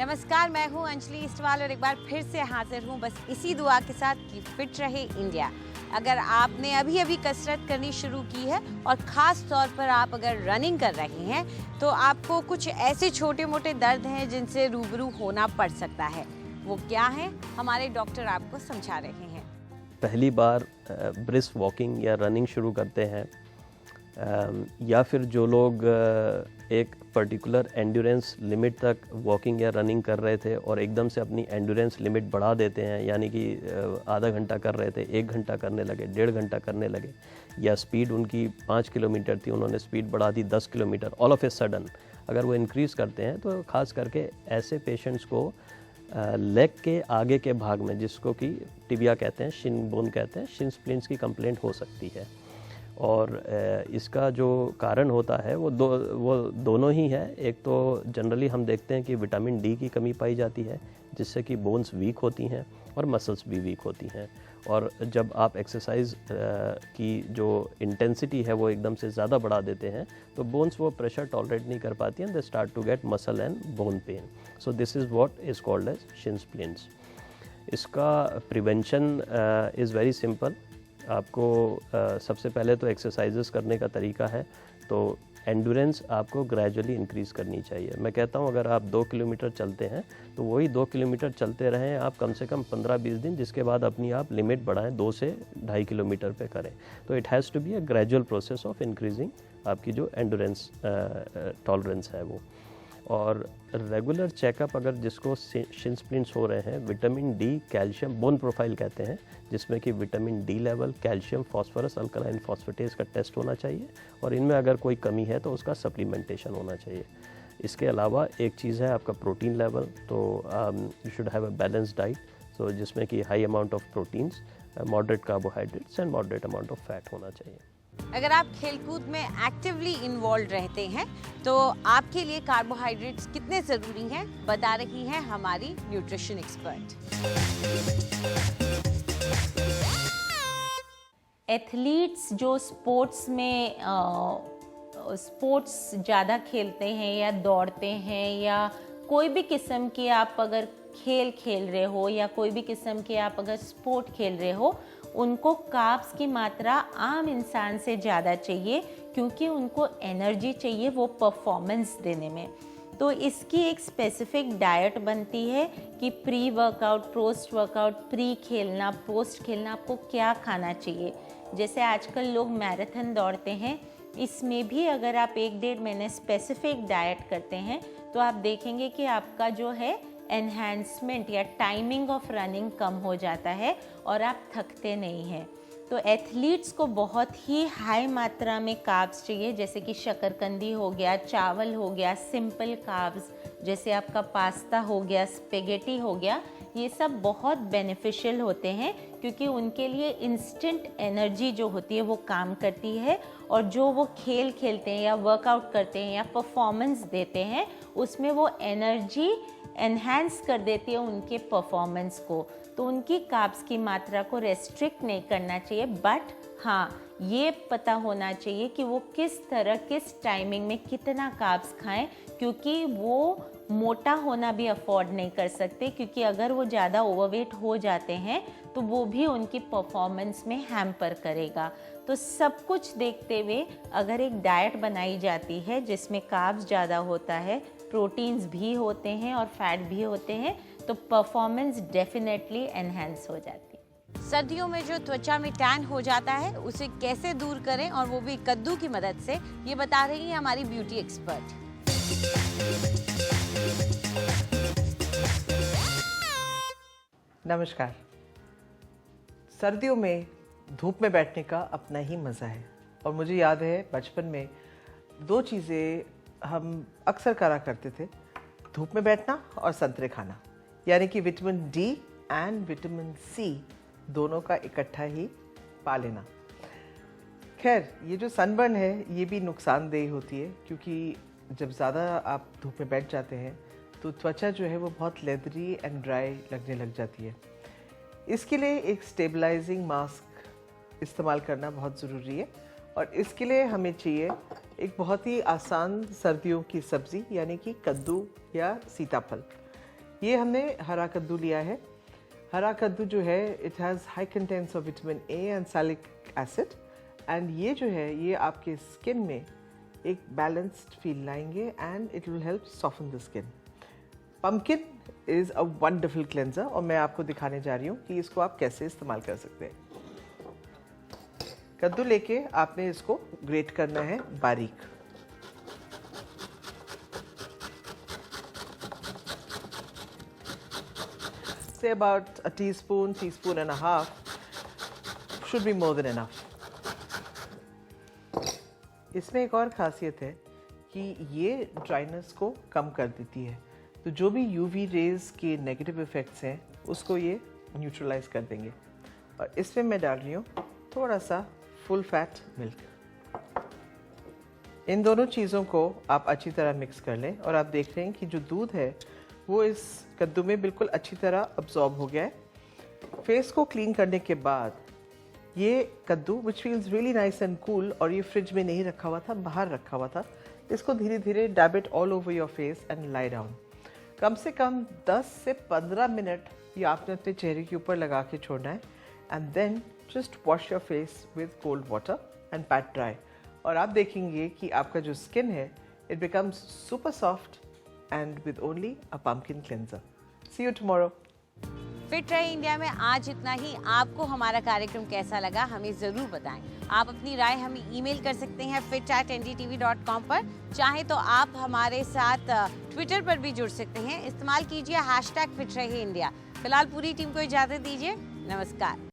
नमस्कार, मैं हूं अंजलि इस्टवाल और एक बार फिर से हाजिर हूं बस इसी दुआ के साथ कि फिट रहे इंडिया। अगर आपने अभी कसरत करनी शुरू की है और ख़ास तौर पर आप अगर रनिंग कर रहे हैं तो आपको कुछ ऐसे छोटे मोटे दर्द हैं जिनसे रूबरू होना पड़ सकता है। वो क्या है, हमारे डॉक्टर आपको समझा रहे हैं। पहली बार ब्रिस्क वॉकिंग या रनिंग शुरू करते हैं या फिर जो लोग एक पर्टिकुलर एंड्योरेंस लिमिट तक वॉकिंग या रनिंग कर रहे थे और एकदम से अपनी एंड्योरेंस लिमिट बढ़ा देते हैं, यानी कि आधा घंटा कर रहे थे 1 घंटा करने लगे, 1.5 घंटा करने लगे, या स्पीड उनकी 5 किलोमीटर थी उन्होंने स्पीड बढ़ा दी 10 kilometre all of a sudden. अगर वो इंक्रीज़ करते हैं तो ख़ास करके ऐसे पेशेंट्स को लेग के आगे के भाग में, जिसको कि टिबिया कहते हैं, शिन बोन कहते हैं, शिन स्प्लिंट्स की कंप्लेंट हो सकती है। और इसका जो कारण होता है वो दोनों ही है। एक तो जनरली हम देखते हैं कि विटामिन डी की कमी पाई जाती है जिससे कि बोन्स वीक होती हैं और मसल्स भी वीक होती हैं। और जब आप एक्सरसाइज की जो इंटेंसिटी है वो एकदम से ज़्यादा बढ़ा देते हैं तो बोन्स वो प्रेशर टॉलरेट नहीं कर पाती हैं, they start to get muscle and bone pain. So this is what is called as shin splints. इसका प्रिवेंशन इज़ वेरी सिंपल। आपको सबसे पहले तो एक्सरसाइजेस करने का तरीका है तो एंडोरेंस आपको ग्रेजुअली इंक्रीज़ करनी चाहिए। मैं कहता हूँ अगर आप 2 किलोमीटर चलते हैं तो वही 2 किलोमीटर चलते रहें आप कम से कम 15-20 दिन, जिसके बाद अपनी आप लिमिट बढ़ाएं, 2 से 2.5 किलोमीटर पे करें। तो it has to be a gradual process of increasing आपकी जो एंडोरेंस टॉलरेंस है वो। और रेगुलर चेकअप अगर जिसको शिन स्प्लिंट्स हो रहे हैं, vitamin D, calcium, bone profile कहते हैं, जिसमें कि vitamin D level, calcium, phosphorus, alkaline phosphatase का टेस्ट होना चाहिए और इनमें अगर कोई कमी है तो उसका सप्लीमेंटेशन होना चाहिए। इसके अलावा एक चीज़ है आपका प्रोटीन लेवल। तो you should have a balance diet, so जिसमें कि high amount of proteins, moderate carbohydrates and moderate amount of fat होना चाहिए। अगर आप खेलकूद में एक्टिवली इन्वॉल्व रहते हैं तो आपके लिए कार्बोहाइड्रेट्स कितने ज़रूरी हैं, बता रही हैं हमारी न्यूट्रिशन एक्सपर्ट। एथलीट्स जो स्पोर्ट्स में स्पोर्ट्स ज़्यादा खेलते हैं या दौड़ते हैं या कोई भी किस्म के आप अगर खेल रहे हो या कोई भी किस्म के आप अगर स्पोर्ट खेल रहे हो, उनको कार्ब्स की मात्रा आम इंसान से ज़्यादा चाहिए क्योंकि उनको एनर्जी चाहिए वो परफॉर्मेंस देने में। तो इसकी एक स्पेसिफिक डाइट बनती है कि pre workout, post workout, pre खेलना, पोस्ट खेलना आपको क्या खाना चाहिए। जैसे आजकल लोग मैराथन दौड़ते हैं, इसमें भी अगर आप 1-1.5 महीने स्पेसिफिक डाइट करते हैं तो आप देखेंगे कि आपका जो है एनहांसमेंट या टाइमिंग ऑफ रनिंग कम हो जाता है और आप थकते नहीं हैं। तो एथलीट्स को बहुत ही हाई मात्रा में कार्ब्स चाहिए, जैसे कि शकरकंदी हो गया, चावल हो गया, सिंपल कार्ब्स जैसे आपका पास्ता हो गया, स्पेगेटी हो गया, ये सब बहुत बेनिफिशियल होते हैं क्योंकि उनके लिए इंस्टेंट एनर्जी जो होती है वो काम करती है और जो वो खेल खेलते हैं या वर्कआउट करते हैं या परफॉर्मेंस देते हैं उसमें वो एनर्जी एनहांस कर देती है उनके परफॉर्मेंस को। तो उनकी कार्ब्स की मात्रा को रेस्ट्रिक्ट नहीं करना चाहिए, बट हाँ ये पता होना चाहिए कि वो किस तरह किस टाइमिंग में कितना कार्ब्स खाएं, क्योंकि वो मोटा होना भी अफोर्ड नहीं कर सकते, क्योंकि अगर वो ज़्यादा ओवरवेट हो जाते हैं तो वो भी उनकी परफॉर्मेंस में हैम्पर करेगा। तो सब कुछ देखते हुए अगर एक डाइट बनाई जाती है जिसमें कार्ब्स ज़्यादा होता है, प्रोटीन्स भी होते हैं और फैट भी होते हैं, तो परफॉर्मेंस डेफिनेटली एनहांस हो जाती है। सर्दियों में जो त्वचा में टैन हो जाता है उसे कैसे दूर करें और वो भी कद्दू की मदद से, ये बता रही है हमारी ब्यूटी एक्सपर्ट। नमस्कार। सर्दियों में धूप में बैठने का अपना ही मज़ा है और मुझे याद है बचपन में 2 चीज़ें हम अक्सर करा करते थे, धूप में बैठना और संतरे खाना, यानी कि vitamin D and vitamin C दोनों का इकट्ठा ही पा लेना। खैर, ये जो सनबर्न है ये भी नुकसानदेह होती है क्योंकि जब ज़्यादा आप धूप में बैठ जाते हैं तो त्वचा जो है वो बहुत लेदरी एंड ड्राई लगने लग जाती है। इसके लिए एक स्टेबलाइजिंग मास्क इस्तेमाल करना बहुत ज़रूरी है और इसके लिए हमें चाहिए एक बहुत ही आसान सर्दियों की सब्ज़ी, यानी कि कद्दू या सीताफल। ये हमने हरा कद्दू लिया है। हरा कद्दू जो है it has high contents of vitamin A and salicylic acid, and ये जो है ये आपके स्किन में एक बैलेंस्ड फील लाएंगे and it will help soften the skin. Pumpkin is a wonderful cleanser और मैं आपको दिखाने जा रही हूँ कि इसको आप कैसे इस्तेमाल कर सकते हैं। कद्दू लेके आपने इसको ग्रेट करना है बारीक। Say about a teaspoon, teaspoon and a half should be more than enough. इसमें एक और खासियत है कि ये ड्राइनेस को कम कर देती है, तो जो भी यूवी रेज के नेगेटिव इफ़ेक्ट्स हैं उसको ये न्यूट्रलाइज कर देंगे। और इसमें मैं डाल रही हूँ थोड़ा सा फुल फैट मिल्क। इन दोनों चीज़ों को आप अच्छी तरह मिक्स कर लें और आप देख रहे हैं कि जो दूध है वो इस कद्दू में बिल्कुल अच्छी तरह अब्जॉर्ब हो गया है। फेस को क्लीन करने के बाद ये कद्दू विच feels really nice and cool, और ये फ्रिज में नहीं रखा हुआ था, बाहर रखा हुआ था, इसको धीरे धीरे dab it all over your face and lie down. कम से कम 10 से 15 मिनट ये आपने अपने चेहरे के ऊपर लगा के छोड़ना है and then just wash your face with cold water and pat dry. और आप देखेंगे कि आपका जो स्किन है it becomes super soft and with only a pumpkin cleanser. See you tomorrow. Fit रहे इंडिया में आज इतना ही। आपको हमारा कार्यक्रम कैसा लगा हमें ज़रूर बताएं। आप अपनी राय हमें ईमेल कर सकते हैं fit@ndtv.com पर। चाहे तो आप हमारे साथ ट्विटर पर भी जुड़ सकते हैं। इस्तेमाल कीजिए #फिट रहे इंडिया। फिलहाल पूरी टीम को इजाज़त दीजिए। नमस्कार।